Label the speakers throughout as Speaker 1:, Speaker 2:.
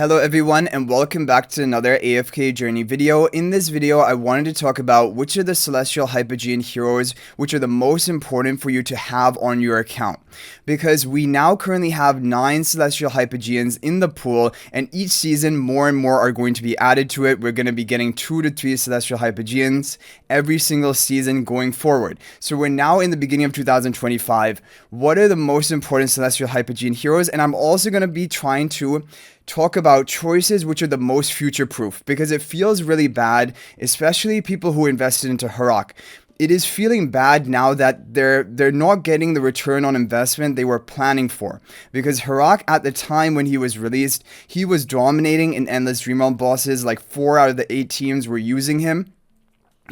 Speaker 1: Hello everyone and welcome back to another AFK journey video. In this video, I wanted to talk about which are the celestial hypogean heroes which are the most important for you to have on your account. Because we now currently have 9 celestial hypogeans in the pool, and each season more and more are going to be added to it. We're going to be getting 2 to 3 celestial hypogeans every single season going forward. So we're now in the beginning of 2025. What are the most important celestial hypogean heroes? And I'm also going to be trying to talk about choices which are the most future proof, because it feels really bad, especially people who invested into Harak. It is feeling bad now that they're not getting the return on investment they were planning for, because Harak at the time when he was released, he was dominating in endless dream realm bosses. Like 4 out of the 8 teams were using him.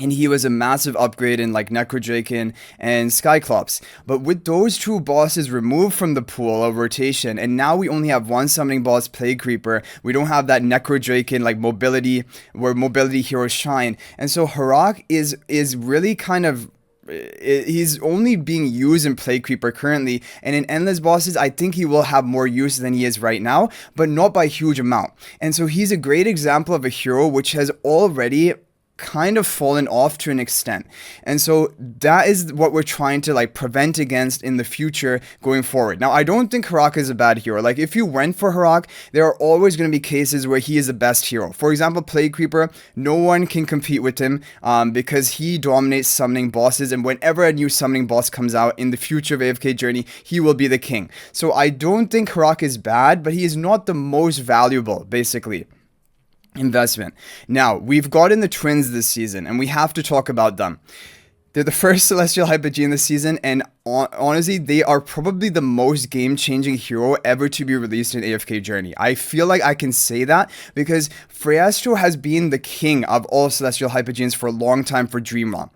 Speaker 1: And he was a massive upgrade in like Necrodraken and Skyclops. But with those 2 bosses removed from the pool of rotation, and now we only have 1 summoning boss, Plague Creeper. We don't have that Necrodraken like mobility, where mobility heroes shine. And so Harak is really kind of... he's only being used in Plague Creeper currently, and in endless bosses I think he will have more use than he is right now, but not by a huge amount. And so he's a great example of a hero which has already kind of fallen off to an extent. And so that is what we're trying to like prevent against in the future going forward. Now, I don't think Harak is a bad hero. Like if you went for Harak, there are always going to be cases where he is the best hero. For example, Plague Creeper, no one can compete with him because he dominates summoning bosses, and whenever a new summoning boss comes out in the future of AFK Journey, he will be the king. So I don't think Harak is bad, but he is not the most valuable, basically, investment. Now, we've gotten the twins this season, and we have to talk about them. They're the first celestial hypogean this season, and honestly, they are probably the most game-changing hero ever to be released in AFK Journey. I feel like I can say that because Phraesto has been the king of all celestial hypogeans for a long time for Dream Realm.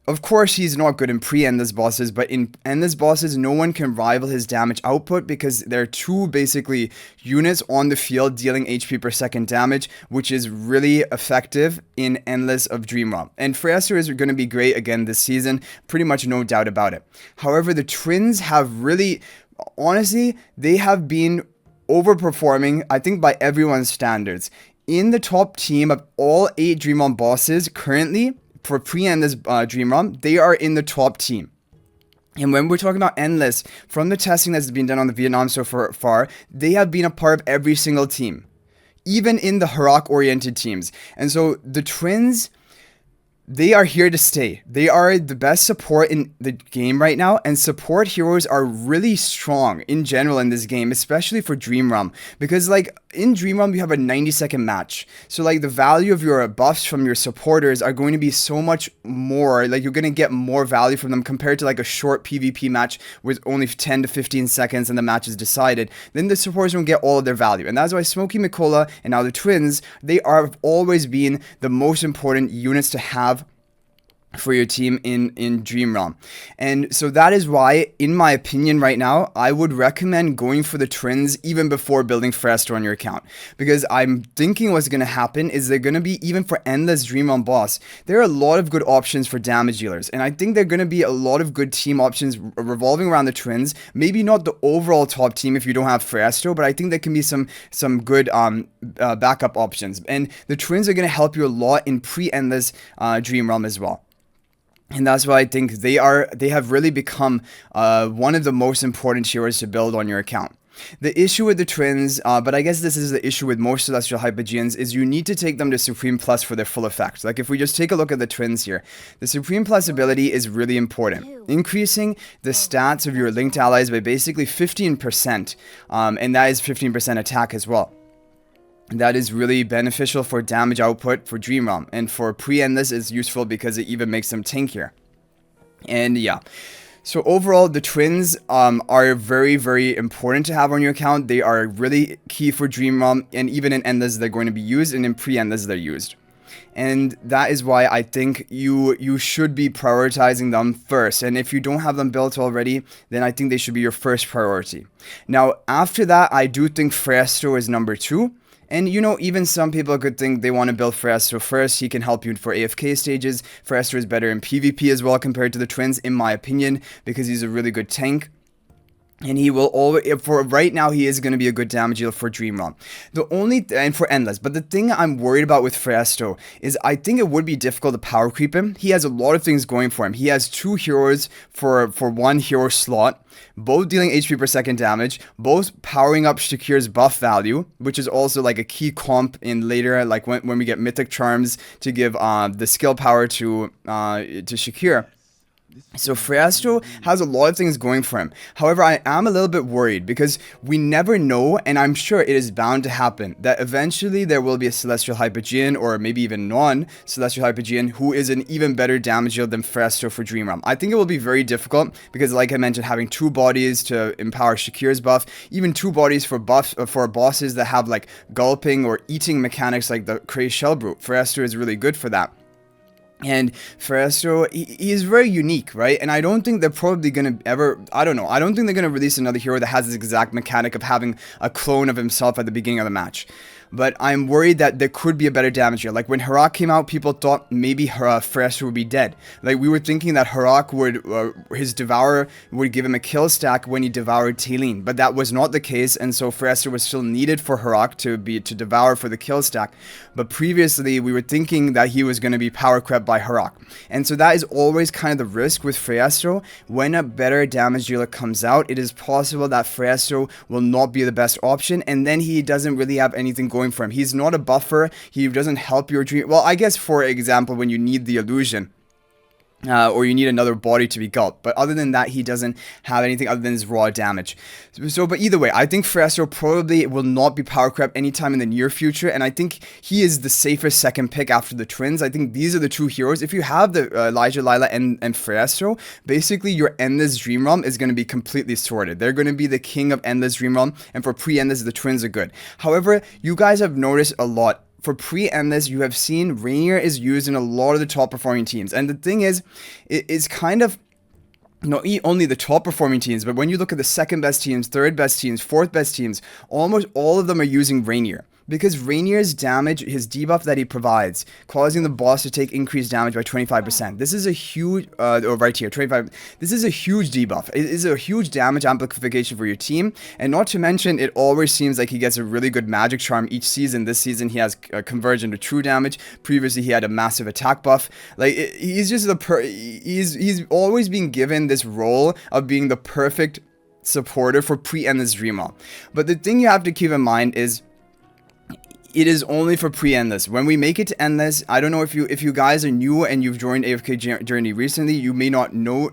Speaker 1: Of course, he's not good in pre-endless bosses, but in endless bosses, no one can rival his damage output because there are 2 basically units on the field dealing HP per second damage, which is really effective in endless of Dream Realm. And Phraesto is going to be great again this season, pretty much no doubt about it. However, the twins have really, honestly, they have been overperforming, I think, by everyone's standards. In the top team of all 8 Dream Realm bosses currently, for pre-endless Dream Realm, they are in the top team. And when we're talking about endless, from the testing that's been done on the Vietnam so far, they have been a part of every single team, even in the Harak-oriented teams. And so the twins, they are here to stay. They are the best support in the game right now, and support heroes are really strong in general in this game, especially for Dream Realm, because like in Dream Realm you have a 90-second match, so like the value of your buffs from your supporters are going to be so much more, like you're going to get more value from them compared to like a short PvP match with only 10 to 15 seconds and the match is decided. Then the supporters don't get all of their value, and that's why Smokey Mikola and now the twins, they are always been the most important units to have for your team in Dream Realm. And so that is why, in my opinion right now, I would recommend going for the twins even before building Phraesto on your account, because I'm thinking what's going to happen is they're going to be, even for endless Dream Realm boss, there are a lot of good options for damage dealers, and I think there are going to be a lot of good team options revolving around the twins. Maybe not the overall top team if you don't have Phraesto, but I think there can be some good backup options, and the twins are going to help you a lot in pre-endless Dream Realm as well. And that's why I think they have really become one of the most important heroes to build on your account. The issue with the twins, but I guess this is the issue with most celestial hypogeans, is you need to take them to Supreme Plus for their full effect. Like if we just take a look at the twins here, the Supreme Plus ability is really important, increasing the stats of your linked allies by basically 15%, and that is 15% attack as well. That is really beneficial for damage output for Dream Realm, and for pre-endless it's useful because it even makes them tankier. And yeah, so overall the twins are very, very important to have on your account. They are really key for Dream Realm, and even in endless they're going to be used, and in pre-endless they're used. And that is why I think you should be prioritizing them first. And if you don't have them built already, then I think they should be your first priority. Now after that, I do think Phraesto is number 2. And you know, even some people could think they want to build Phraesto first. He can help you for AFK stages. Phraesto is better in PvP as well compared to the twins, in my opinion, because he's a really good tank. And he will always, for right now, he is going to be a good damage dealer for Dream Realm. And for Endless. But the thing I'm worried about with Phraesto is I think it would be difficult to power creep him. He has a lot of things going for him. He has 2 heroes for one hero slot, both dealing HP per second damage, both powering up Shakir's buff value, which is also like a key comp in later, like when we get Mythic Charms to give the skill power to Shakir. So Phraesto has a lot of things going for him. However, I am a little bit worried because we never know, and I'm sure it is bound to happen, that eventually there will be a Celestial Hypogean or maybe even non-Celestial Hypogean who is an even better damage dealer than Phraesto for Dream Realm. I think it will be very difficult because, like I mentioned, having 2 bodies to empower Shakir's buff, even 2 bodies for bosses that have like gulping or eating mechanics like the Cray Shell Brute. Phraesto is really good for that. And Phraesto, he is very unique, right? And I don't think they're probably going to ever, I don't know, I don't think they're going to release another hero that has this exact mechanic of having a clone of himself at the beginning of the match. But I'm worried that there could be a better damage dealer. Like when Harak came out, people thought maybe Phraesto would be dead. Like we were thinking that Harak would, his Devourer would give him a kill stack when he devoured Talene. But that was not the case, and so Phraesto was still needed for Harak to devour for the kill stack. But previously, we were thinking that he was going to be power crept by Harak. And so that is always kind of the risk with Phraesto. When a better damage dealer comes out, it is possible that Phraesto will not be the best option, and then he doesn't really have anything going for him. He's not a buffer. He doesn't help your dream. Well, I guess for example, when you need the illusion. Or you need another body to be gulped. But other than that, he doesn't have anything other than his raw damage. But either way, I think Phraesto probably will not be power crept anytime in the near future. And I think he is the safest second pick after the twins. I think these are the 2 heroes. If you have the Elijah, Lailah, and Phraesto, basically your Endless Dream Realm is going to be completely sorted. They're going to be the king of Endless Dream Realm. And for pre-Endless, the twins are good. However, you guys have noticed a lot. For pre-Endless, you have seen Reinier is used in a lot of the top performing teams. And the thing is, it is kind of not only the top performing teams, but when you look at the second best teams, third best teams, fourth best teams, almost all of them are using Reinier. Because Reinier's damage, his debuff that he provides, causing the boss to take increased damage by 25%. This is a huge, right here, 25. This is a huge debuff. It is a huge damage amplification for your team. And not to mention, it always seems like he gets a really good magic charm each season. This season, he has conversion to true damage. Previously, he had a massive attack buff. Like, he's just he's always been given this role of being the perfect supporter for pre-Endless Dream Realm. But the thing you have to keep in mind is, it is only for pre-Endless. When we make it to Endless, I don't know if you guys are new and you've joined AFK Journey recently, you may not know,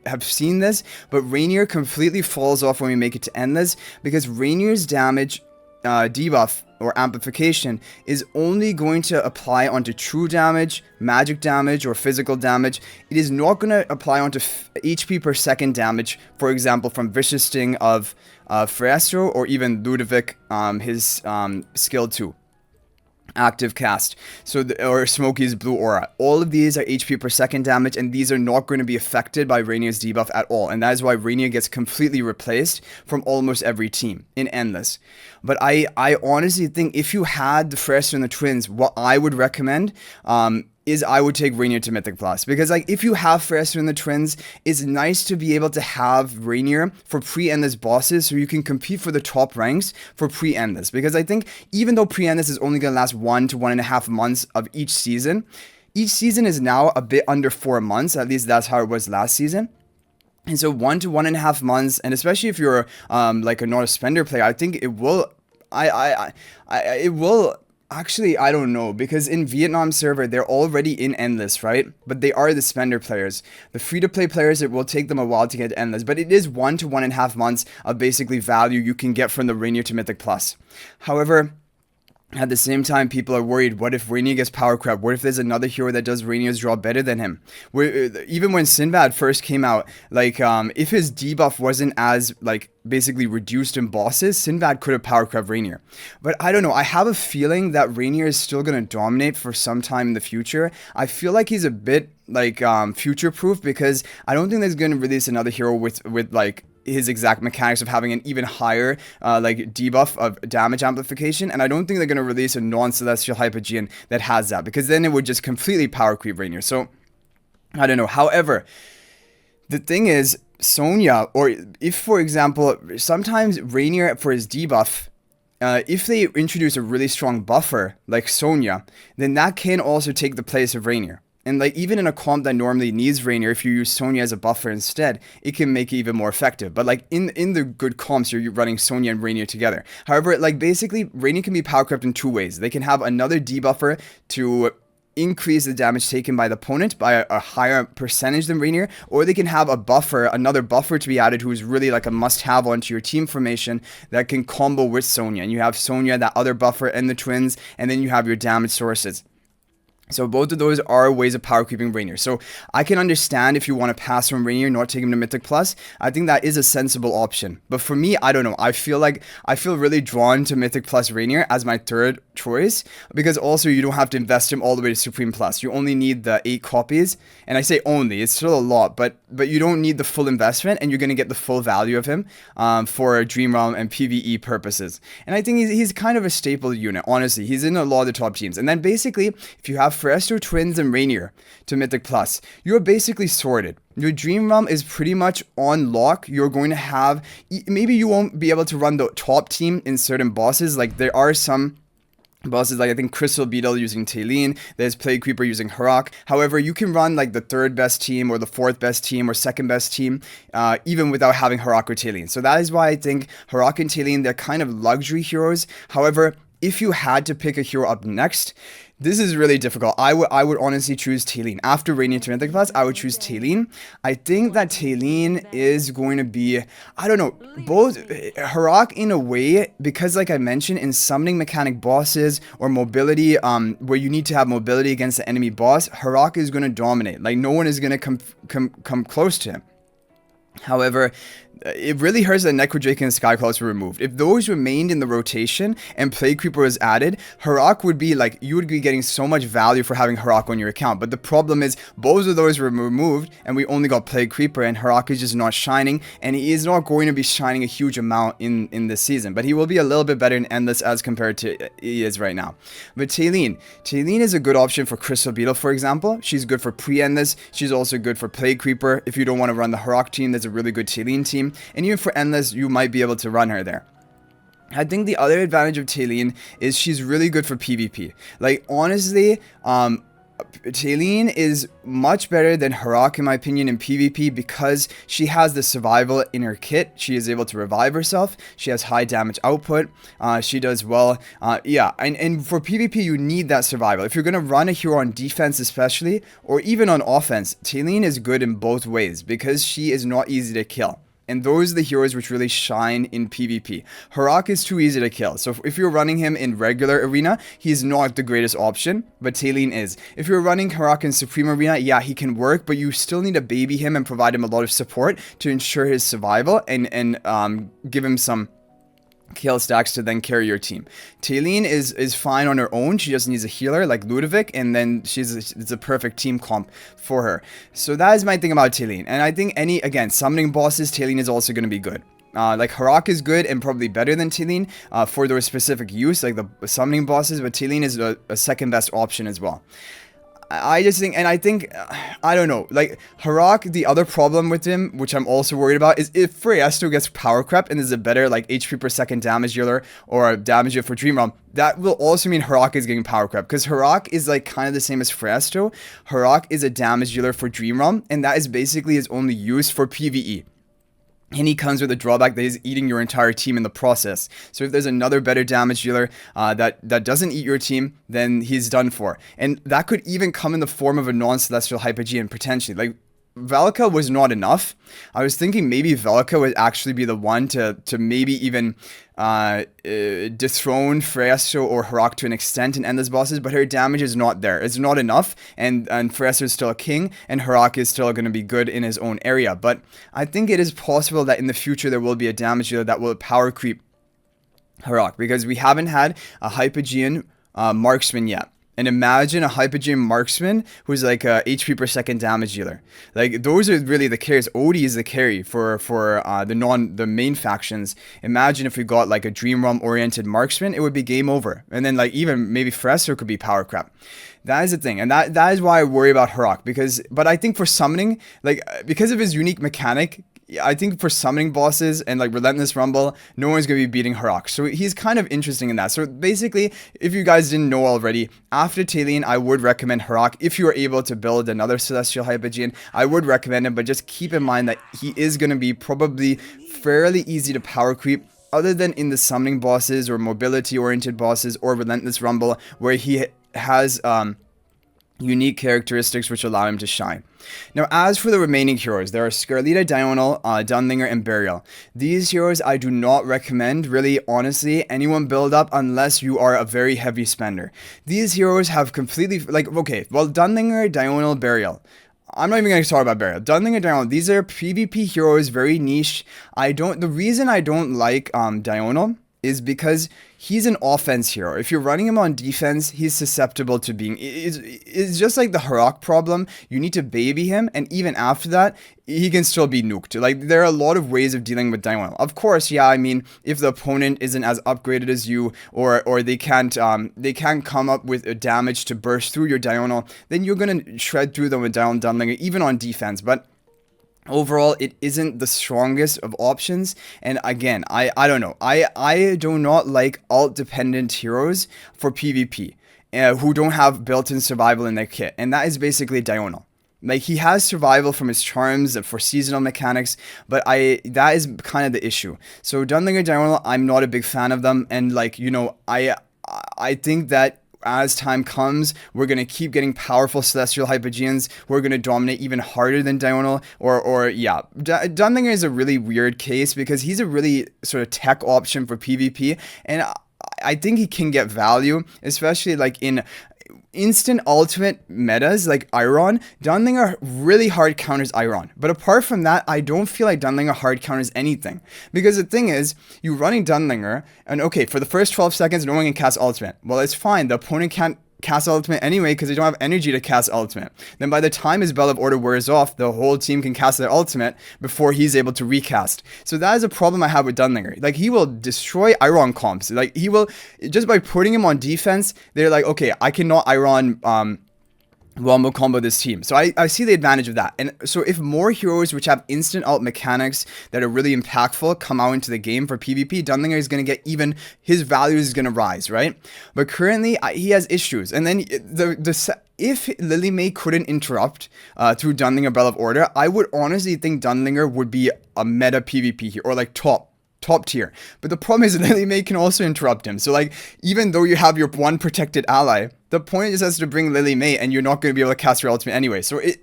Speaker 1: have seen this, but Reinier completely falls off when we make it to Endless, because Reinier's damage debuff or amplification is only going to apply onto true damage, magic damage, or physical damage. It is not going to apply onto HP per second damage, for example, from Vicious Sting of Phraesto, or even Ludovic, his skill 2. Active cast, or Smokey's Blue Aura. All of these are HP per second damage, and these are not going to be affected by Reinier's debuff at all, and that is why Reinier gets completely replaced from almost every team in Endless. But I honestly think if you had the Phraesto and the twins, what I would recommend is I would take Reinier to Mythic Plus, because like if you have Phraesto and the twins, it's nice to be able to have Reinier for pre-Endless bosses, so you can compete for the top ranks for pre-Endless. Because I think even though pre-Endless is only going to last 1 to 1.5 months of each season is now a bit under 4 months. At least that's how it was last season. And so 1 to 1.5 months, and especially if you're like a not a spender player, I think it will. It will. Actually, I don't know, because in Vietnam server, they're already in Endless, right? But they are the spender players. The free-to-play players, it will take them a while to get Endless, but it is 1 to 1.5 months of basically value you can get from the Reinier to Mythic Plus. However, at the same time, people are worried, what if Reinier gets power crept? What if there's another hero that does Reinier's draw better than him? Even when Sinbad first came out, like, if his debuff wasn't as, like, basically reduced in bosses, Sinbad could have power crept Reinier. But I don't know, I have a feeling that Reinier is still going to dominate for some time in the future. I feel like he's a bit, like, future-proof, because I don't think they're going to release another hero with like, his exact mechanics of having an even higher like debuff of damage amplification, and I don't think they're going to release a non-celestial hypogean that has that, because then it would just completely power creep Reinier. So I don't know. However, the thing is, Sonya, or if, for example, sometimes Reinier for his debuff, if they introduce a really strong buffer like Sonya, then that can also take the place of Reinier. And like even in a comp that normally needs Reinier, if you use Sonya as a buffer instead, it can make it even more effective. But like in the good comps, you're running Sonya and Reinier together. However, like basically, Reinier can be power crept in two ways. They can have another debuffer to increase the damage taken by the opponent by a higher percentage than Reinier, or they can have a buffer, another buffer to be added who's really like a must-have onto your team formation that can combo with Sonya. And you have Sonya, that other buffer, and the twins, and then you have your damage sources. So both of those are ways of power creeping Reinier. So I can understand if you want to pass from Reinier, not take him to Mythic Plus. I think that is a sensible option. But for me, I don't know. I feel really drawn to Mythic Plus Reinier as my third choice, because also you don't have to invest him all the way to Supreme Plus. You only need the 8 copies. And I say only, it's still a lot, but you don't need the full investment, and you're going to get the full value of him for Dream Realm and PvE purposes. And I think he's kind of a staple unit, honestly. He's in a lot of the top teams. And then basically, if you have Phraesto, Twins, and Reinier to Mythic Plus, you're basically sorted. Your Dream Realm is pretty much on lock. You're going to have, maybe you won't be able to run the top team in certain bosses. Like there are some bosses, like I think Crystal Beetle using Talene, there's Plague Creeper using Harak. However, you can run like the third best team or the fourth best team or second best team even without having Harak or Talene. So that is why I think Harak and Talene, they're kind of luxury heroes. However, if you had to pick a hero up next, this is really difficult. I would honestly choose Talene. After Reinier to Mythic Plus, I would choose Talene. I think that Talene is going to be, I don't know, both Harak in a way, because like I mentioned, in summoning mechanic bosses or mobility, where you need to have mobility against the enemy boss, Harak is going to dominate. Like no one is going to come close to him. However, it really hurts that Necrodrake and Skyclaws were removed. If those remained in the rotation and Plague Creeper was added, Harak would be like, you would be getting so much value for having Harak on your account. But the problem is, both of those were removed, and we only got Plague Creeper, and Harak is just not shining, and he is not going to be shining a huge amount in this season. But he will be a little bit better in Endless as compared to he is right now. But Talene is a good option for Crystal Beetle, for example. She's good for pre-Endless. She's also good for Plague Creeper. If you don't want to run the Harak team, there's a really good Talene team. And even for Endless, you might be able to run her there. I think the other advantage of Talene is she's really good for PvP. Like, honestly, Talene is much better than Harak in my opinion in PvP because she has the survival in her kit. She is able to revive herself. She has high damage output. She does well. Yeah, and for PvP you need that survival. If you're going to run a hero on defense especially, or even on offense, Talene is good in both ways because she is not easy to kill. And those are the heroes which really shine in PvP. Harak is too easy to kill. So if you're running him in regular arena, he's not the greatest option, but Talene is. If you're running Harak in Supreme Arena, yeah, he can work, but you still need to baby him and provide him a lot of support to ensure his survival and give him some kill stacks to then carry your team. Talene is fine on her own. She just needs a healer like Ludovic, and then it's a perfect team comp for her. So that is my thing about Talene. And I think again, summoning bosses, Talene is also going to be good. Like Harak is good and probably better than Talene for their specific use, like the summoning bosses, but Talene is a second best option as well. I just think, and I think, I don't know, like, Harak, the other problem with him, which I'm also worried about, is if Phraesto gets power crept and is a better, like, HP per second damage dealer or a damage dealer for Dream Realm, that will also mean Harak is getting power crept, because Harak is, like, kind of the same as Phraesto. Harak is a damage dealer for Dream Realm, and that is basically his only use for PvE. And he comes with a drawback that he's eating your entire team in the process. So if there's another better damage dealer that doesn't eat your team, then he's done for. And that could even come in the form of a non-celestial hypogean potentially. Like, Velka was not enough. I was thinking maybe Velka would actually be the one to maybe even dethrone Phraesto or Harak to an extent in Endless bosses, but her damage is not there. It's not enough, and Phraesto is still a king, and Harak is still going to be good in his own area. But I think it is possible that in the future there will be a damage dealer that will power creep Harak, because we haven't had a hypogean marksman yet. And imagine a hypogean marksman who's like a HP per second damage dealer. Like, those are really the carries. Odie is the carry for the main factions. Imagine if we got like a Dream Realm oriented marksman, it would be game over. And then like even maybe Phraesto could be power crap. That is the thing, and that is why I worry about Harak, but I think for summoning, like, because of his unique mechanic, I think for summoning bosses and like Relentless Rumble, no one's going to be beating Harak. So he's kind of interesting in that. So basically, if you guys didn't know already, after Talene, I would recommend Harak. If you are able to build another Celestial Hypogean, I would recommend him, but just keep in mind that he is going to be probably fairly easy to power creep, other than in the summoning bosses or mobility oriented bosses or Relentless Rumble, where he has unique characteristics which allow him to shine. Now, as for the remaining heroes, there are Scarlita, Dionel, Dunlingr, and Berial. These heroes I do not recommend, really, honestly, anyone build up unless you are a very heavy spender. These heroes have completely, like, okay, well, Dunlingr, Dionel, Berial. I'm not even going to talk about Berial. Dunlingr and Dionel, these are PvP heroes, very niche. The reason I don't like Dionel is because he's an offense hero. If you're running him on defense, he's susceptible to being... It's just like the Harak problem. You need to baby him, and even after that, he can still be nuked. Like, there are a lot of ways of dealing with Dionel. Of course, yeah, I mean, if the opponent isn't as upgraded as you, or they can't come up with a damage to burst through your Dionel, then you're gonna shred through them with Dionel and Dunlingr, even on defense. But overall, it isn't the strongest of options, and again, I don't know. I do not like alt-dependent heroes for PvP who don't have built-in survival in their kit, and that is basically Dionel. Like, he has survival from his charms for seasonal mechanics, but that is kind of the issue. So Dunlingr and Dionel, I'm not a big fan of them, and like, you know, I think that as time comes, we're going to keep getting powerful Celestial Hypogeans who are going to dominate even harder than Dionel, or yeah. Dunlingr is a really weird case because he's a really sort of tech option for PvP, and I think he can get value, especially like in instant ultimate metas like Iron. Dunlingr really hard counters Iron, but apart from that, I don't feel like Dunlingr hard counters anything, because the thing is, you're running Dunlingr, and okay, for the first 12 seconds no one can cast ultimate. Well, it's fine, the opponent can't cast ultimate anyway because they don't have energy to cast ultimate. Then by the time his Bell of Order wears off, the whole team can cast their ultimate before he's able to recast. So that is a problem I have with Dunlingr. Like, he will destroy Iron comps. Like, he will, just by putting him on defense, they're like, okay, I cannot Iron Wombo combo this team. So I see the advantage of that. And so if more heroes which have instant ult mechanics that are really impactful come out into the game for PvP, Dunlingr is going to get even, his value is going to rise, right? But currently he has issues. And then if Lily May couldn't interrupt through Dunlingr Bell of Order, I would honestly think Dunlingr would be a meta PvP here, or like top tier. But the problem is Lily May can also interrupt him. So like, even though you have your one protected ally, the point just has to bring Lily May, and you're not going to be able to cast your ultimate anyway. So it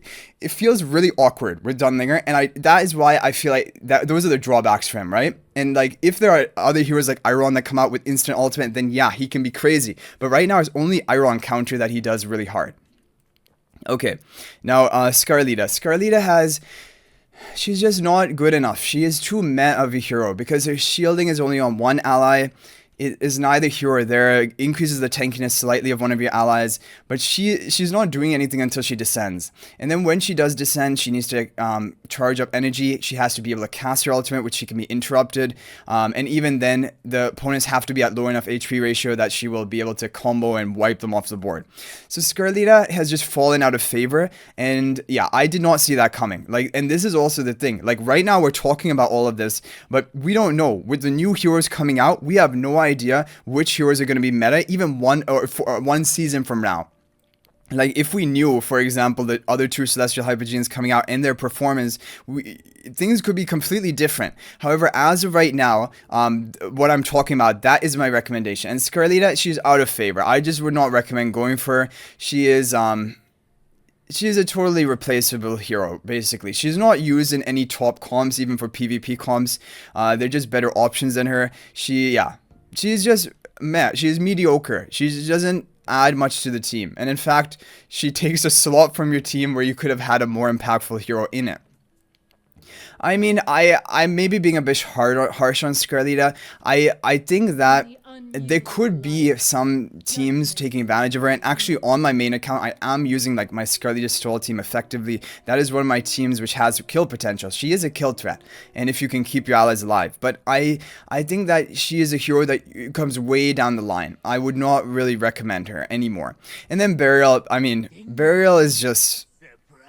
Speaker 1: feels really awkward with Dunlingr, and that is why I feel like that those are the drawbacks for him, right? And like, if there are other heroes like Iron that come out with instant ultimate, then yeah, he can be crazy. But right now, it's only Iron counter that he does really hard. Okay, now Scarlita. Scarlita she's just not good enough. She is too meh of a hero because her shielding is only on one ally. It is neither here or there. It increases the tankiness slightly of one of your allies, but she's not doing anything until she descends. And then when she does descend, she needs to charge up energy. She has to be able to cast her ultimate, which she can be interrupted. And even then, the opponents have to be at low enough HP ratio that she will be able to combo and wipe them off the board. So Scarlita has just fallen out of favor, and yeah, I did not see that coming. Like, and this is also the thing. Like, right now we're talking about all of this, but we don't know. With the new heroes coming out, we have no idea which heroes are going to be meta even one season from now. Like, if we knew, for example, the other two Celestial Hypogeans coming out and their performance, things could be completely different. However, as of right now, what I'm talking about, that is my recommendation. And Scarlita, she's out of favor. I just would not recommend going for her. She is a totally replaceable hero, basically. She's not used in any top comps, even for PvP comps. They're just better options than her. She's just meh. She's mediocre. She doesn't add much to the team. And in fact, she takes a slot from your team where you could have had a more impactful hero in it. I mean, I may be being a bit harsh on Scarlita. I think that there could be some teams taking advantage of her, and actually on my main account, I am using like my Scarlita stall team effectively. That is one of my teams which has kill potential. She is a kill threat, and if you can keep your allies alive. But I think that she is a hero that comes way down the line. I would not really recommend her anymore. And then Berial, I mean, Berial is just,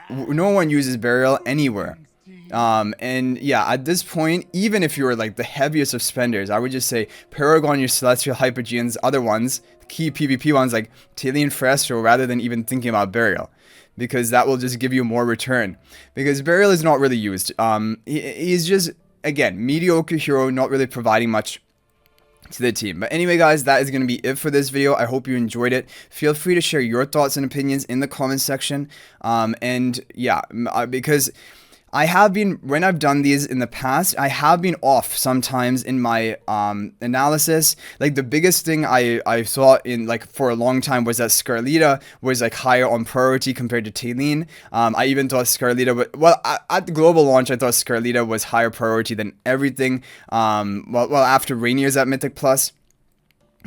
Speaker 1: no one uses Berial anywhere. And yeah, at this point, even if you were like the heaviest of spenders, I would just say Paragon your Celestial Hypogeans, other ones, key PvP ones like Talene Phraesto, rather than even thinking about Berial. Because that will just give you more return. Because Berial is not really used. He's just, again, mediocre hero, not really providing much to the team. But anyway, guys, that is going to be it for this video. I hope you enjoyed it. Feel free to share your thoughts and opinions in the comments section. And yeah, because I have been, when I've done these in the past, I have been off sometimes in my analysis. Like the biggest thing I thought in like for a long time was that Scarlita was like higher on priority compared to Talene. I even thought Scarlita was, well, at the global launch, I thought Scarlita was higher priority than everything. Well, after Reinier's at Mythic Plus,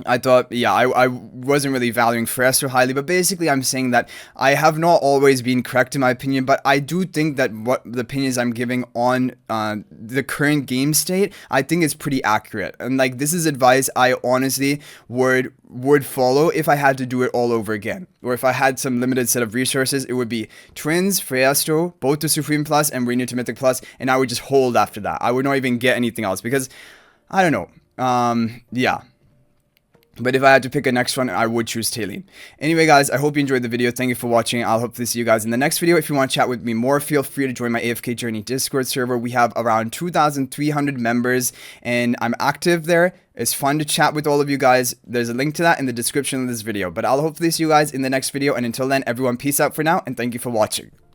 Speaker 1: I thought, yeah, I wasn't really valuing Phraesto highly, but basically I'm saying that I have not always been correct in my opinion, but I do think that what the opinions I'm giving on the current game state, I think is pretty accurate. And like, this is advice I honestly would follow if I had to do it all over again. Or if I had some limited set of resources, it would be Twins, Phraesto, both to Supreme Plus and Reinier to Mythic Plus, and I would just hold after that. I would not even get anything else because, I don't know, yeah. But if I had to pick a next one, I would choose Talene. Anyway, guys, I hope you enjoyed the video. Thank you for watching. I'll hopefully see you guys in the next video. If you want to chat with me more, feel free to join my AFK Journey Discord server. We have around 2,300 members, and I'm active there. It's fun to chat with all of you guys. There's a link to that in the description of this video. But I'll hopefully see you guys in the next video. And until then, everyone, peace out for now, and thank you for watching.